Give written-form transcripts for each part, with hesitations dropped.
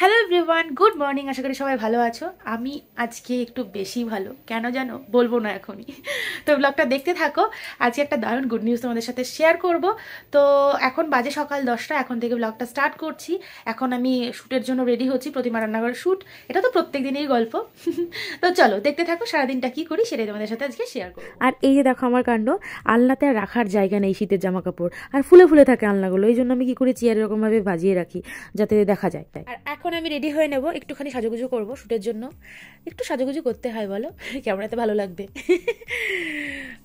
Hello everyone, good morning. আশা করি সবাই ভালো আছো। আমি আজকে একটু বেশি ভালো, কেন জানো? বলবো না এখনই। তো ব্লগটা দেখতে থাকো। আজকে একটা দারুণ গুড নিউজ তোমাদের সাথে শেয়ার করব। তো এখন বাজে সকাল 10টা, এখন থেকে ব্লগটা স্টার্ট করছি। এখন আমি শ্যুটের জন্য রেডি হচ্ছি, প্রতিমা রান্নাঘরের শ্যুট। এটা তো প্রত্যেক দিনেরই গল্প। তো চলো দেখতে থাকো, সারাদিনটা কি করি সেটাই তোমাদের সাথে আজকে শেয়ার করবো। আর এই যে দেখো আমার কাণ্ড, আলনাতে আর রাখার জায়গা নেই শীতের জামা কাপড়, আর ফুলে ফুলে থাকে আলনাগুলো। এই জন্য আমি কি করি, চেয়ার এরকমভাবে বাজিয়ে রাখি যাতে দেখা যায়। আর এখন আমি রেডি হয়ে নেব, একটুখানি সাজুগুজু করবো শ্যুটের জন্য। একটু সাজুগুজু করতে হয় বলো, ক্যামেরাতে ভালো লাগবে।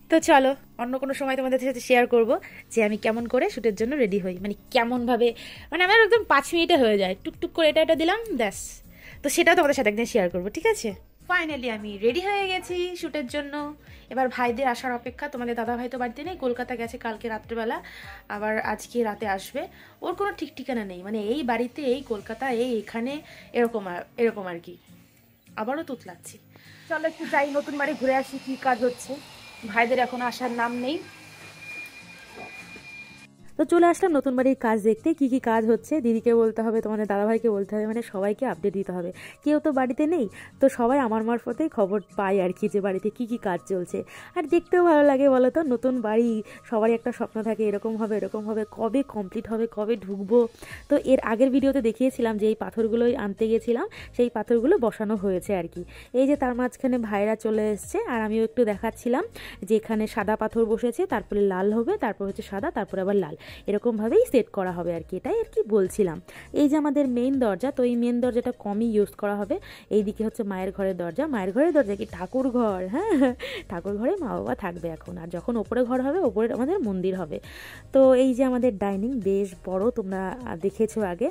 তো চলো অন্য কোনো সময় তোমাদের সাথে শেয়ার করব যে আমি কেমন করে শ্যুটের জন্য রেডি হই, মানে কেমনভাবে, মানে আমার একদম 5 মিনিটে হয়ে যায়, টুকটুক করে এটা দিলাম ব্যাস। তো সেটাও তোমাদের সাথে একদিন শেয়ার করবো, ঠিক আছে? ফাইনালি আমি রেডি হয়ে গেছি শ্যুটের জন্য। এবার ভাইদের আসার অপেক্ষা। তোমাদের দাদা ভাই তো বাড়িতে নেই, কলকাতা গেছে কালকে রাত্রেবেলা, আবার আজকে রাতে আসবে। ওর কোনো ঠিক ঠিকানা নেই, মানে এই বাড়িতে, এই কলকাতা, এখানে এরকম আর কি। আবারও তুতলাচ্ছি। চলো একটু যাই, নতুন বাড়ি ঘুরে আসি, কি কাজ হচ্ছে। ভাইদের এখন আসার নাম নেই। তো চলে আসলাম নতুন বাড়ির কাজ দেখতে, কি কি কাজ হচ্ছে দিদিকে বলতে হবে, তোমাদের দাদাভাইকে বলতে হবে, মানে সবাইকে আপডেট দিতে হবে। কেউ তো বাড়িতে নেই, তো সবাই আমার মারফতেই খবর পায় আর কি, যে বাড়িতে কি কি কাজ চলছে। আর দেখতেও ভালো লাগে বলো তো, নতুন বাড়ি, সবারই একটা স্বপ্ন থাকে এরকম হবে এরকম হবে, কবে কমপ্লিট হবে, কবে ঢুকবো। তো এর আগের ভিডিওতে দেখিয়েছিলাম যে এই পাথরগুলোই আনতে গেছিলাম, সেই পাথরগুলো বসানো হয়েছে আর কি। এই যে তার মাঝখানে ভাইরা চলে এসছে, আর আমিও একটু দেখাচ্ছিলাম যে এখানে সাদা পাথর বসেছে, তারপরে লাল হবে, তারপর হচ্ছে সাদা, তারপরে আবার লাল, এরকমভাবেই সেট করা হবে আর কি। এটাই আর কি বলছিলাম। এই যে আমাদের মেইন দরজা, তো এই মেইন দরজাটা কমই ইউজ করা হবে। এইদিকে হচ্ছে মায়ের ঘরের দরজা। মায়ের ঘরের দরজা কি ঠাকুর ঘর, হ্যাঁ, ঠাকুর ঘরে মা বাবা থাকবে এখন। আর যখন ওপরে ঘর হবে, ওপরে আমাদের মন্দির হবে। তো এই যে আমাদের ডাইনিং বেশ বড়, তোমরা দেখেছো আগে।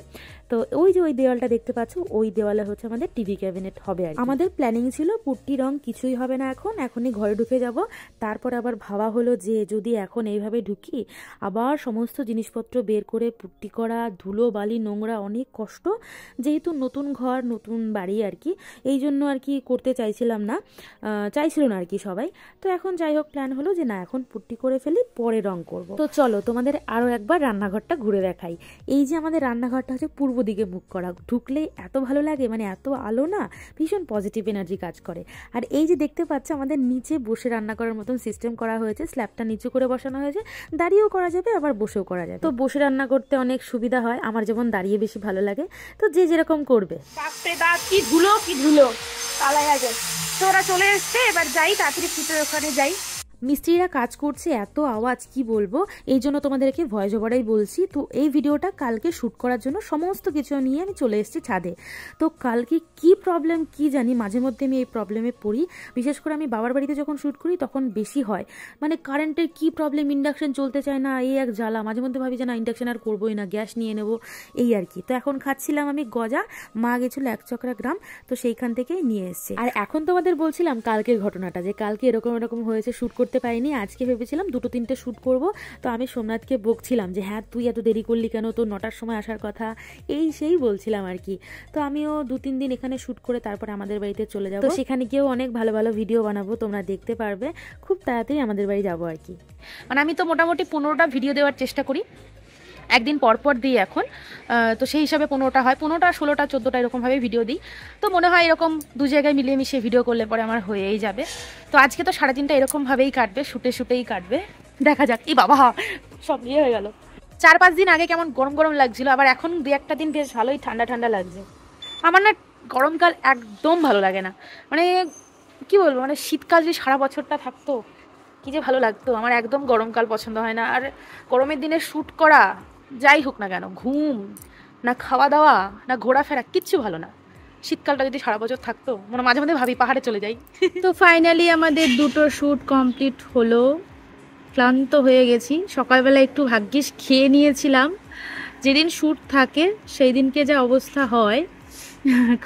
তো ওই যে ওই দেওয়ালটা দেখতে পাচ্ছ, ওই দেওয়ালে হচ্ছে আমাদের টিভি ক্যাবিনেট হবে আর আমাদের প্ল্যানিং ছিল পুট্টি রং কিছুই হবে না, এখনই ঘরে ঢুকে যাব। তারপর আবার ভাবা হলো যে যদি এখন এইভাবে ঢুকি, আবার সমস্ত জিনিসপত্র বের করে পুট্টি করা, ধুলো বালি নোংরা, অনেক কষ্ট। যেহেতু নতুন ঘর নতুন বাড়ি আর কি, এই জন্য আর কি করতে চাইছিলাম না, চাইছিল না আর কি সবাই। তো এখন যাই হোক, প্ল্যান হলো যে না, এখন পুট্টি করে ফেলি, পরে রং করব। তো চলো তোমাদের আরও একবার রান্নাঘরটা ঘুরে দেখাই। এই যে আমাদের রান্নাঘরটা হচ্ছে পূর্ব দিকে মুখ করা, ঢুকলেই এত ভালো লাগে, মানে এত আলো না, ভীষণ পজিটিভ এনার্জি কাজ করে। আর এই যে দেখতে পাচ্ছ, আমাদের নিচে বসে রান্না করার মতন সিস্টেম করা হয়েছে, স্ল্যাবটা নিচু করে বসানো হয়েছে, দাঁড়িয়েও করা যাবে আবার বসেও করা যাবে। তো বসে রান্না করতে অনেক সুবিধা হয়, আমার যেমন দাঁড়িয়ে বেশি ভালো লাগে, তো যে যেরকম করবে। কি ধুলো পালা গেছে। তো ওরা চলে এসছে, এবার যাই তাড়াতাড়ি ফুটের ওখানে যাই। মিস্ত্রিরা কাজ করছে, এত আওয়াজ কি বলবো, এই জন্য তোমাদেরকে ভয়েস ওভারেই বলছি। তো এই ভিডিওটা কালকে শ্যুট করার জন্য সমস্ত কিছু নিয়ে আমি চলে এসেছি ছাদে। তো কালকে কি প্রবলেম কি জানি, মাঝে মধ্যে আমি এই প্রবলেমে পড়ি। বিশেষ করে আমি বাবার বাড়িতে যখন শ্যুট করি তখন বেশি হয়, মানে কারেন্টের কি প্রবলেম, ইন্ডাকশন চলতে চায় না, এই এক জ্বালা। মাঝে মধ্যে ভাবি যে না, ইন্ডাকশন আর করবোই না, গ্যাস নিয়ে নেবো, এই আর কি। তো এখন খাচ্ছিলাম আমি গজা, মা গেছিলো 1 চকরা গ্রাম, তো সেইখান থেকেই নিয়ে এসছে। আর এখন তোমাদের বলছিলাম কালকের ঘটনাটা, যে কালকে এরকম এরকম হয়েছে, শ্যুট করতে পারিনি। আজকে ভেবেছিলাম 2-3টে শ্যুট করব। তো আমি সোমনাথকে বকছিলাম যে হ্যাঁ তুই এত দেরি করলি কেন, তোর 9টার সময় আসার কথা, এই সেই বলছিলাম আর কি। তো আমিও 2-3 দিন এখানে শ্যুট করে তারপরে আমাদের বাড়িতে চলে যাবো। তো সেখানে গিয়েও অনেক ভালো ভালো ভিডিও বানাবো, তোমরা দেখতে পারবে। খুব তাড়াতাড়ি আমাদের বাড়ি যাবো আর কি। মানে আমি তো মোটামুটি 15টা ভিডিও দেওয়ার চেষ্টা করি, একদিন পরপর দিই এখন। তো সেই হিসাবে 15টা হয়, 15টা 16টা 14টা এরকমভাবে ভিডিও দিই। তো মনে হয় এরকম 2 জায়গায় মিলিয়ে মিশিয়ে ভিডিও করলে পরে আমার হয়েই যাবে। তো আজকে তো 3:30টা এরকমভাবেই কাটবে, শুটেই কাটবে, দেখা যাক। এই বাবা, সব নিয়ে হয়ে গেল। 4-5 দিন আগে কেমন গরম গরম লাগছিল, আবার এখন 2-1টা দিন বেশ ভালোই ঠান্ডা ঠান্ডা লাগছে। আমার না গরমকাল একদম ভালো লাগে না, মানে কি বলবো, মানে শীতকাল যদি সারা বছরটা থাকতো কি যে ভালো লাগতো। আমার একদম গরমকাল পছন্দ হয় না। আর গরমের দিনে শ্যুট করা, যাই হোক না কেন, ঘুম না, খাওয়া দাওয়া না, ঘোরাফেরা, কিচ্ছু ভালো না। শীতকালটা যদি সারা বছর থাকতো, মানে মাঝে মাঝে ভাবি পাহাড়ে চলে যাই। তো ফাইনালি আমাদের 2টো শ্যুট কমপ্লিট হলো, ক্লান্ত হয়ে গেছি। সকালবেলা একটু ভাগ্যিস খেয়ে নিয়েছিলাম, যেদিন শ্যুট থাকে সেই দিনকে যা অবস্থা হয়,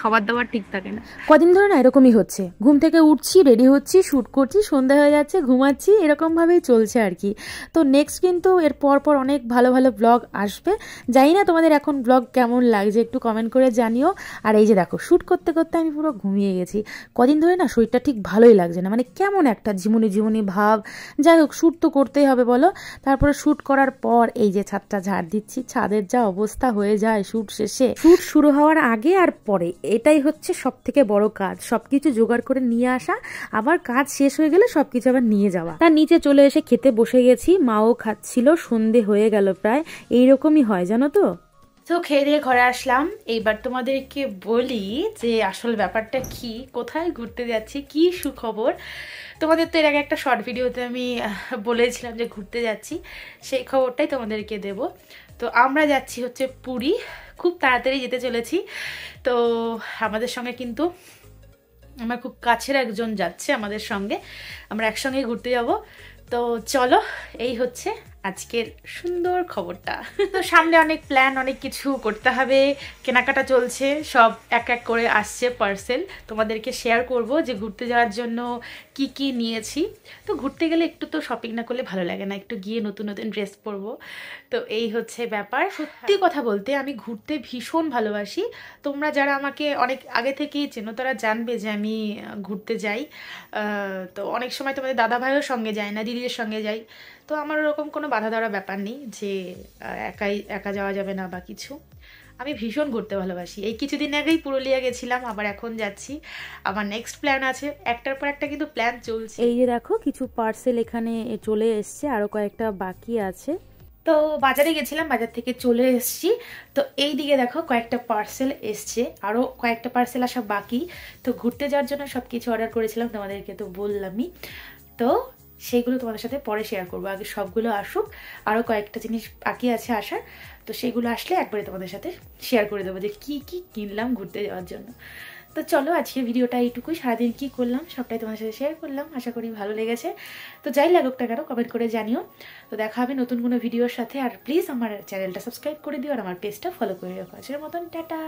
খাবার দাবার ঠিক থাকে না। কদিন ধরে না এরকমই হচ্ছে, ঘুম থেকে উঠছি, রেডি হচ্ছি, শ্যুট করছি, সন্ধ্যা হয়ে যাচ্ছে, ঘুমাচ্ছি, এরকমভাবেই চলছে আর কি। তো নেক্সট কিন্তু এর পর অনেক ভালো ভালো ব্লগ আসবে। জানি না তোমাদের এখন ব্লগ কেমন লাগছে, একটু কমেন্ট করে জানিও। আর এই যে দেখো, শ্যুট করতে করতে আমি পুরো ঘুমিয়ে গেছি। কদিন ধরে না শরীরটা ঠিক ভালোই লাগছে না, মানে কেমন একটা ঝিমুনি ভাব। যাই হোক, শ্যুট তো করতেই হবে বলো। তারপরে শ্যুট করার পর এই যে ছাদটা ঝাড় দিচ্ছি, ছাদের যা অবস্থা হয়ে যায় শ্যুট শেষে, শ্যুট শুরু হওয়ার আগে আর পরে, এটাই হচ্ছে সব থেকে বড় কাজ। সবকিছু জোগাড় করে নিয়ে আসা, আবার কাজ শেষ হয়ে গেলে সবকিছু আবার নিয়ে যাওয়া। তার নিচে চলে এসে খেতে বসে গেছি, মাও খাচ্ছিল, সন্ধে হয়ে গেল প্রায়। এইরকমই হয় জানো তো। তো খেয়ে দিয়ে ঘরে আসলাম। এইবার তোমাদেরকে বলি যে আসল ব্যাপারটা কি, কোথায় ঘুরতে যাচ্ছি, কি সুখবর। তোমাদের তো এর আগে একটা শর্ট ভিডিওতে আমি বলেছিলাম যে ঘুরতে যাচ্ছি, সেই খবরটাই তোমাদেরকে দেব। তো আমরা যাচ্ছি হচ্ছে পুরী, খুব তাড়াতাড়ি যেতে চলেছি। তো আমাদের সঙ্গে কিন্তু আমার খুব কাছের একজন যাচ্ছে আমাদের সঙ্গে, আমরা একসঙ্গে ঘুরতে যাব। তো চলো, এই হচ্ছে আজকের সুন্দর খবরটা। তো সামনে অনেক প্ল্যান, অনেক কিছু করতে হবে, কেনাকাটা চলছে, সব এক এক করে আসছে পার্সেল। তোমাদেরকে শেয়ার করব যে ঘুরতে যাওয়ার জন্য কি কি নিয়েছি। তো ঘুরতে গেলে একটু তো শপিং না করলে ভালো লাগে না, একটু গিয়ে নতুন নতুন ড্রেস পরবো। তো এই হচ্ছে ব্যাপার। সত্যি কথা বলতে আমি ঘুরতে ভীষণ ভালোবাসি। তোমরা যারা আমাকে অনেক আগে থেকেই চেনো তারা জানবে যে আমি ঘুরতে যাই। তো অনেক সময় তোমাদের দাদা ভাইও সঙ্গে যায় না, দিদিদের সঙ্গে যাই। তো আমার ওরকম কোনো বাধা ধরা ব্যাপার নেই যে একা যাওয়া যাবে না বা কিছু। আমি ভীষণ ঘুরতে ভালোবাসি। এই কিছুদিন আগেই পুরুলিয়া গেছিলাম, আবার এখন যাচ্ছি। আমার নেক্সট প্ল্যান আছে, একটার পর একটা কিন্তু প্ল্যান চলছে। এই যে দেখো, কিছু পার্সেল এখানে চলে এসছে, আরো কয়েকটা বাকি আছে। তো বাজারে গেছিলাম, বাজার থেকে চলে এসেছি। তো এই দিকে দেখো কয়েকটা পার্সেল এসছে, আরও কয়েকটা পার্সেল আসা বাকি। তো ঘুরতে যাওয়ার জন্য সব কিছু অর্ডার করেছিলাম, তোমাদেরকে তো বললামই। তো সেইগুলো তোমাদের সাথে পরে শেয়ার করবো, আগে সবগুলো আসুক। আরও কয়েকটা জিনিস বাকি আছে আসার, তো সেগুলো আসলে একবারে তোমাদের সাথে শেয়ার করে দেবো যে কী কী কিনলাম ঘুরতে যাওয়ার জন্য। তো চলো, আজকে ভিডিওটা এইটুকুই। সারাদিন কী করলাম সবটাই তোমার সাথে শেয়ার করলাম, আশা করি ভালো লেগেছে। তো যাই লাগুক না কেন কমেন্ট করে জানিও। তো দেখা হবে নতুন কোনো ভিডিওর সাথে। আর প্লিজ আমার চ্যানেলটা সাবস্ক্রাইব করে দিও আর আমার পেজটা ফলো করে রাখো। আজকের মতন টাটা।